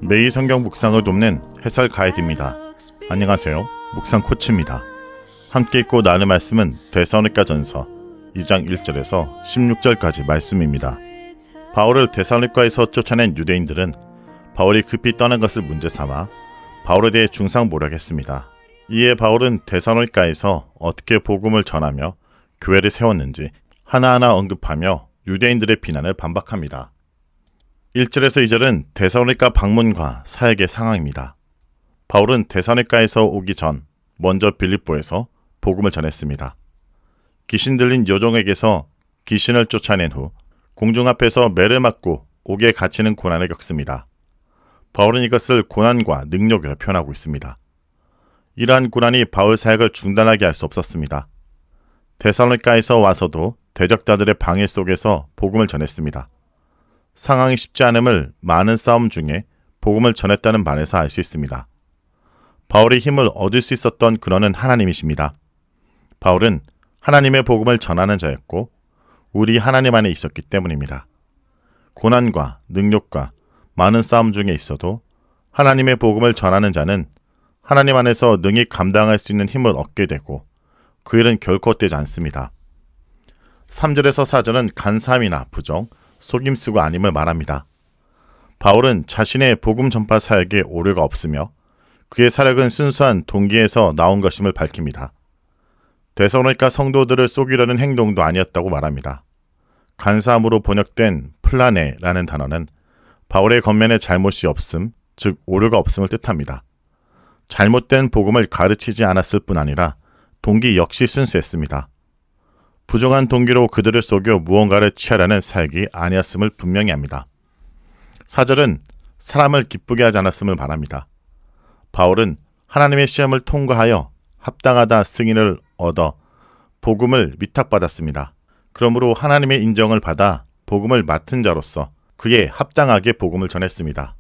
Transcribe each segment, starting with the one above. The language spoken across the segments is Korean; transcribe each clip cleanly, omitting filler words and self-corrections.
매일 성경 묵상을 돕는 해설 가이드입니다. 안녕하세요. 묵상 코치입니다. 함께 읽고 나눌 말씀은 데살로니가전서 2장 1절에서 16절까지 말씀입니다. 바울을 데살로니가에서 쫓아낸 유대인들은 바울이 급히 떠난 것을 문제 삼아 바울에 대해 중상모략했습니다. 이에 바울은 데살로니가에서 어떻게 복음을 전하며 교회를 세웠는지 하나하나 언급하며 유대인들의 비난을 반박합니다. 1절에서 2절은 데살로니가 방문과 사역의 상황입니다. 바울은 데살로니가에서 오기 전 먼저 빌립보에서 복음을 전했습니다. 귀신 들린 여종에게서 귀신을 쫓아낸 후 공중 앞에서 매를 맞고 옥에 갇히는 고난을 겪습니다. 바울은 이것을 고난과 능력으로 표현하고 있습니다. 이러한 고난이 바울 사역을 중단하게 할 수 없었습니다. 데살로니가에서 와서도 대적자들의 방해 속에서 복음을 전했습니다. 상황이 쉽지 않음을 많은 싸움 중에 복음을 전했다는 말에서 알 수 있습니다. 바울이 힘을 얻을 수 있었던 근원은 하나님이십니다. 바울은 하나님의 복음을 전하는 자였고 우리 하나님 안에 있었기 때문입니다. 고난과 능력과 많은 싸움 중에 있어도 하나님의 복음을 전하는 자는 하나님 안에서 능히 감당할 수 있는 힘을 얻게 되고 그 일은 결코 헛되지 않습니다. 3절에서 4절은 간사함이나 부정, 속임수가 아님을 말합니다. 바울은 자신의 복음 전파 사역에 오류가 없으며 그의 사역은 순수한 동기에서 나온 것임을 밝힙니다. 데살로니가 성도들을 속이려는 행동도 아니었다고 말합니다. 간사함으로 번역된 플라네라는 단어는 바울의 겉면에 잘못이 없음, 즉 오류가 없음을 뜻합니다. 잘못된 복음을 가르치지 않았을 뿐 아니라 동기 역시 순수했습니다. 부정한 동기로 그들을 속여 무언가를 취하려는 사역이 아니었음을 분명히 합니다. 4절은 사람을 기쁘게 하지 않았음을 말합니다. 바울은 하나님의 시험을 통과하여 합당하다 승인을 얻어 복음을 위탁받았습니다. 그러므로 하나님의 인정을 받아 복음을 맡은 자로서 그에 합당하게 복음을 전했습니다.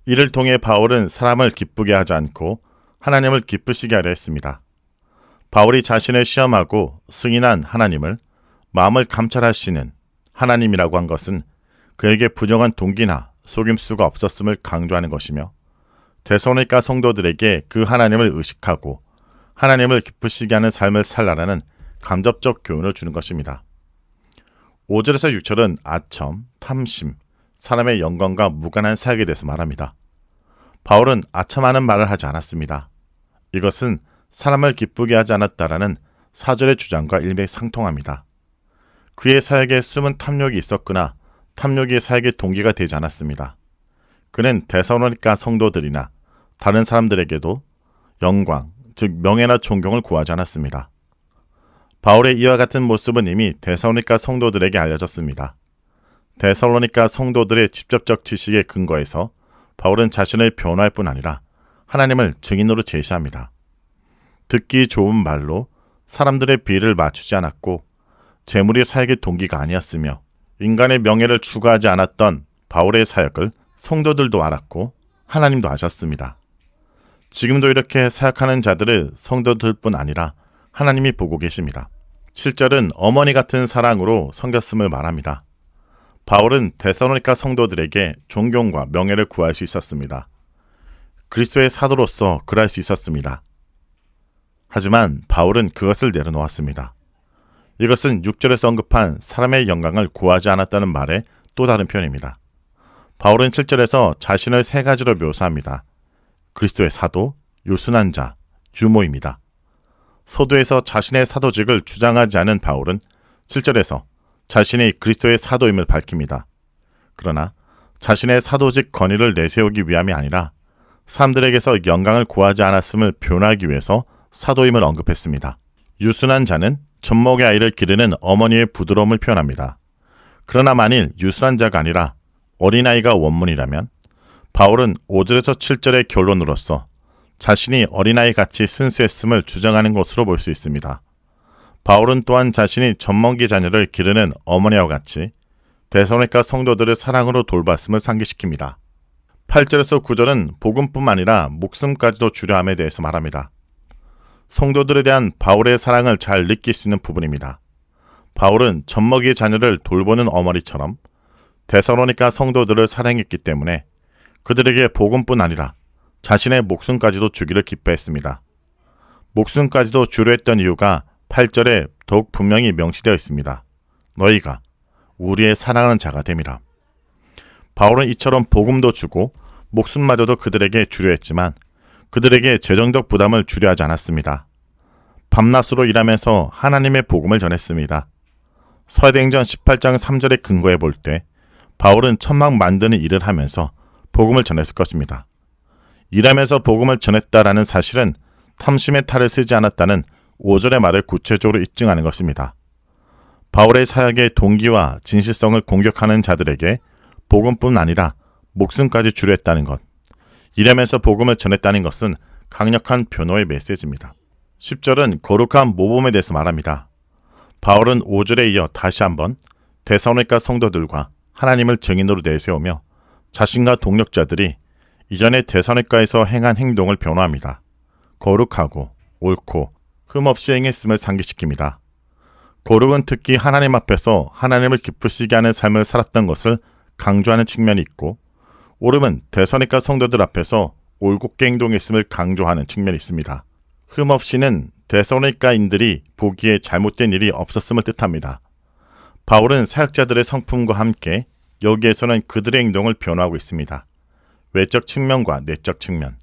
이를 통해 바울은 사람을 기쁘게 하지 않고 하나님을 기쁘시게 하려 했습니다. 바울이 자신을 시험하고 승인한 하나님을 마음을 감찰하시는 하나님이라고 한 것은 그에게 부정한 동기나 속임수가 없었음을 강조하는 것이며 데살로니가 성도들에게 그 하나님을 의식하고 하나님을 기쁘시게 하는 삶을 살라라는 간접적 교훈을 주는 것입니다. 5절에서 6절은 아첨, 탐심, 사람의 영광과 무관한 사역에 대해서 말합니다. 바울은 아첨하는 말을 하지 않았습니다. 이것은 사람을 기쁘게 하지 않았다라는 4절의 주장과 일맥상통합니다. 그의 사역에 숨은 탐욕이 있었거나 탐욕이 사역의 동기가 되지 않았습니다. 그는 데살로니가 성도들이나 다른 사람들에게도 영광, 즉 명예나 존경을 구하지 않았습니다. 바울의 이와 같은 모습은 이미 데살로니가 성도들에게 알려졌습니다. 데살로니가 성도들의 직접적 지식에 근거해서 바울은 자신을 변호할 뿐 아니라 하나님을 증인으로 제시합니다. 듣기 좋은 말로 사람들의 비를 맞추지 않았고 재물이 사역의 동기가 아니었으며 인간의 명예를 추구하지 않았던 바울의 사역을 성도들도 알았고 하나님도 아셨습니다. 지금도 이렇게 사역하는 자들을 성도들뿐 아니라 하나님이 보고 계십니다. 7절은 어머니 같은 사랑으로 섬겼음을 말합니다. 바울은 데살로니가 성도들에게 존경과 명예를 구할 수 있었습니다. 그리스도의 사도로서 그럴 수 있었습니다. 하지만 바울은 그것을 내려놓았습니다. 이것은 6절에서 언급한 사람의 영광을 구하지 않았다는 말의 또 다른 표현입니다. 바울은 7절에서 자신을 세 가지로 묘사합니다. 그리스도의 사도, 요순한 자, 유모입니다. 서두에서 자신의 사도직을 주장하지 않은 바울은 7절에서 자신이 그리스도의 사도임을 밝힙니다. 그러나 자신의 사도직 권위를 내세우기 위함이 아니라 사람들에게서 영광을 구하지 않았음을 표현하기 위해서 사도임을 언급했습니다. 유순한 자는 젖먹의 아이를 기르는 어머니의 부드러움을 표현합니다. 그러나 만일 유순한 자가 아니라 어린아이가 원문이라면 바울은 5절에서 7절의 결론으로서 자신이 어린아이 같이 순수했음을 주장하는 것으로 볼 수 있습니다. 바울은 또한 자신이 젖먹이 자녀를 기르는 어머니와 같이 데살로니가 성도들을 사랑으로 돌봤음을 상기시킵니다. 8절에서 9절은 복음뿐만 아니라 목숨까지도 주려 함에 대해서 말합니다. 성도들에 대한 바울의 사랑을 잘 느낄 수 있는 부분입니다. 바울은 젖먹이 자녀를 돌보는 어머니처럼 데살로니가 성도들을 사랑했기 때문에 그들에게 복음뿐 아니라 자신의 목숨까지도 주기를 기뻐했습니다. 목숨까지도 주려 했던 이유가 8절에 더욱 분명히 명시되어 있습니다. 너희가 우리의 사랑하는 자가 됨이라. 바울은 이처럼 복음도 주고 목숨마저도 그들에게 주려 했지만 그들에게 재정적 부담을 주려 하지 않았습니다. 밤낮으로 일하면서 하나님의 복음을 전했습니다. 사도행전 18장 3절에 근거해 볼 때 바울은 천막 만드는 일을 하면서 복음을 전했을 것입니다. 일하면서 복음을 전했다라는 사실은 탐심의 탈을 쓰지 않았다는 5절의 말을 구체적으로 입증하는 것입니다. 바울의 사역의 동기와 진실성을 공격하는 자들에게 복음뿐 아니라 목숨까지 주려 했다는 것, 일하면서 복음을 전했다는 것은 강력한 변호의 메시지입니다. 10절은 거룩한 모범에 대해서 말합니다. 바울은 5절에 이어 다시 한번 데살로니가 성도들과 하나님을 증인으로 내세우며 자신과 동력자들이 이전에 데살로니가에서 행한 행동을 변호합니다. 거룩하고 옳고 흠없이 행했음을 상기시킵니다. 거룩은 특히 하나님 앞에서 하나님을 기쁘시게 하는 삶을 살았던 것을 강조하는 측면이 있고, 옳음은 데살로니가 성도들 앞에서 올곧게 행동했음을 강조하는 측면이 있습니다. 흠없이는 데살로니가인들이 보기에 잘못된 일이 없었음을 뜻합니다. 바울은 사역자들의 성품과 함께 여기에서는 그들의 행동을 변호하고 있습니다. 외적 측면과 내적 측면,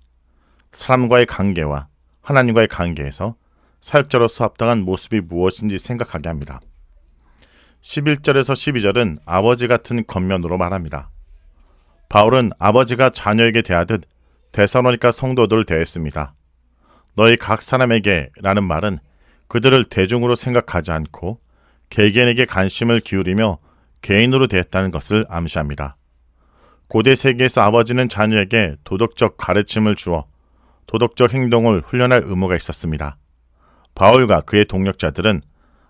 사람과의 관계와 하나님과의 관계에서 사역자로서 합당한 모습이 무엇인지 생각하게 합니다. 11절에서 12절은 아버지 같은 겉면으로 말합니다. 바울은 아버지가 자녀에게 대하듯 데살로니가 성도들을 대했습니다. 너희 각 사람에게 라는 말은 그들을 대중으로 생각하지 않고 개개인에게 관심을 기울이며 개인으로 대했다는 것을 암시합니다. 고대 세계에서 아버지는 자녀에게 도덕적 가르침을 주어 도덕적 행동을 훈련할 의무가 있었습니다. 바울과 그의 동력자들은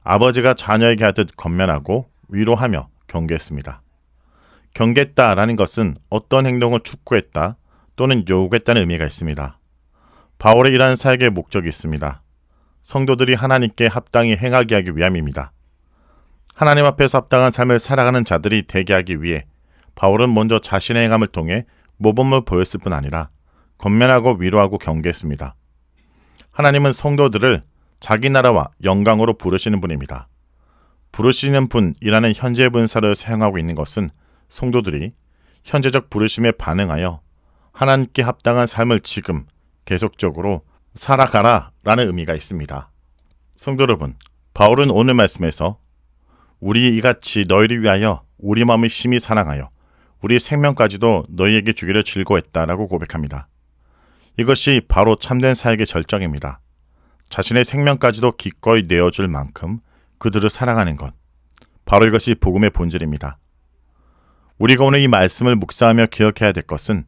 아버지가 자녀에게 하듯 권면하고 위로하며 경계했습니다. 경계했다라는 것은 어떤 행동을 촉구했다 또는 요구했다는 의미가 있습니다. 바울의 이러한 사역의 목적이 있습니다. 성도들이 하나님께 합당히 행하게 하기 위함입니다. 하나님 앞에서 합당한 삶을 살아가는 자들이 되게 하기 위해 바울은 먼저 자신의 행함을 통해 모범을 보였을 뿐 아니라 권면하고 위로하고 경계했습니다. 하나님은 성도들을 자기 나라와 영광으로 부르시는 분입니다. 부르시는 분이라는 현재 분사를 사용하고 있는 것은 성도들이 현재적 부르심에 반응하여 하나님께 합당한 삶을 지금 계속적으로 살아가라 라는 의미가 있습니다. 성도 여러분, 바울은 오늘 말씀에서 우리 이같이 너희를 위하여 우리 마음이 심히 사랑하여 우리 생명까지도 너희에게 주기를 즐거워했다라고 고백합니다. 이것이 바로 참된 사역의 절정입니다. 자신의 생명까지도 기꺼이 내어줄 만큼 그들을 사랑하는 것, 바로 이것이 복음의 본질입니다. 우리가 오늘 이 말씀을 묵상하며 기억해야 될 것은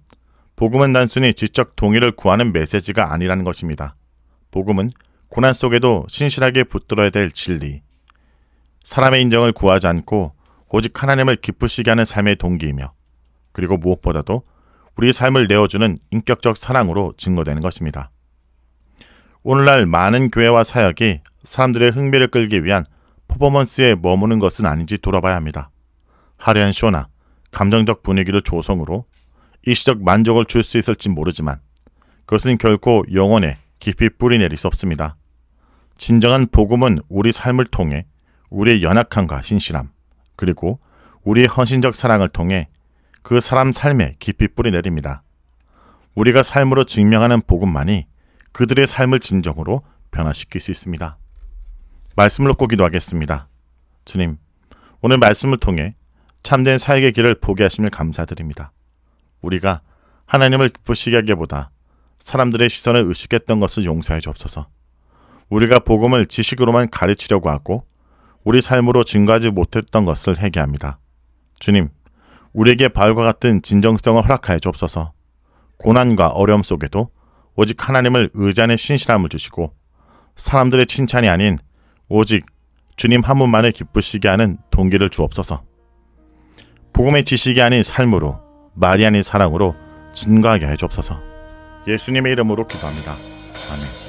복음은 단순히 지적 동의를 구하는 메시지가 아니라는 것입니다. 복음은 고난 속에도 신실하게 붙들어야 될 진리, 사람의 인정을 구하지 않고 오직 하나님을 기쁘시게 하는 삶의 동기이며, 그리고 무엇보다도 우리의 삶을 내어주는 인격적 사랑으로 증거되는 것입니다. 오늘날 많은 교회와 사역이 사람들의 흥미를 끌기 위한 퍼포먼스에 머무는 것은 아닌지 돌아봐야 합니다. 화려한 쇼나 감정적 분위기를 조성으로 일시적 만족을 줄 수 있을지 모르지만 그것은 결코 영혼에 깊이 뿌리내릴 수 없습니다. 진정한 복음은 우리 삶을 통해 우리의 연약함과 신실함, 그리고 우리의 헌신적 사랑을 통해 그 사람 삶에 깊이 뿌리내립니다. 우리가 삶으로 증명하는 복음만이 그들의 삶을 진정으로 변화시킬 수 있습니다. 말씀을 놓고 기도하겠습니다. 주님, 오늘 말씀을 통해 참된 사역의 길을 보게 하심을 감사드립니다. 우리가 하나님을 기쁘시게 하기보다 사람들의 시선을 의식했던 것을 용서해 주옵소서. 우리가 복음을 지식으로만 가르치려고 하고 우리 삶으로 증거하지 못했던 것을 회개합니다. 주님, 우리에게 바울과 같은 진정성을 허락하여 주옵소서. 고난과 어려움 속에도 오직 하나님을 의지하는 신실함을 주시고 사람들의 칭찬이 아닌 오직 주님 한 분만을 기쁘시게 하는 동기를 주옵소서. 복음의 지식이 아닌 삶으로, 말이 아닌 사랑으로 증거하게 해 주옵소서. 예수님의 이름으로 기도합니다. 아멘.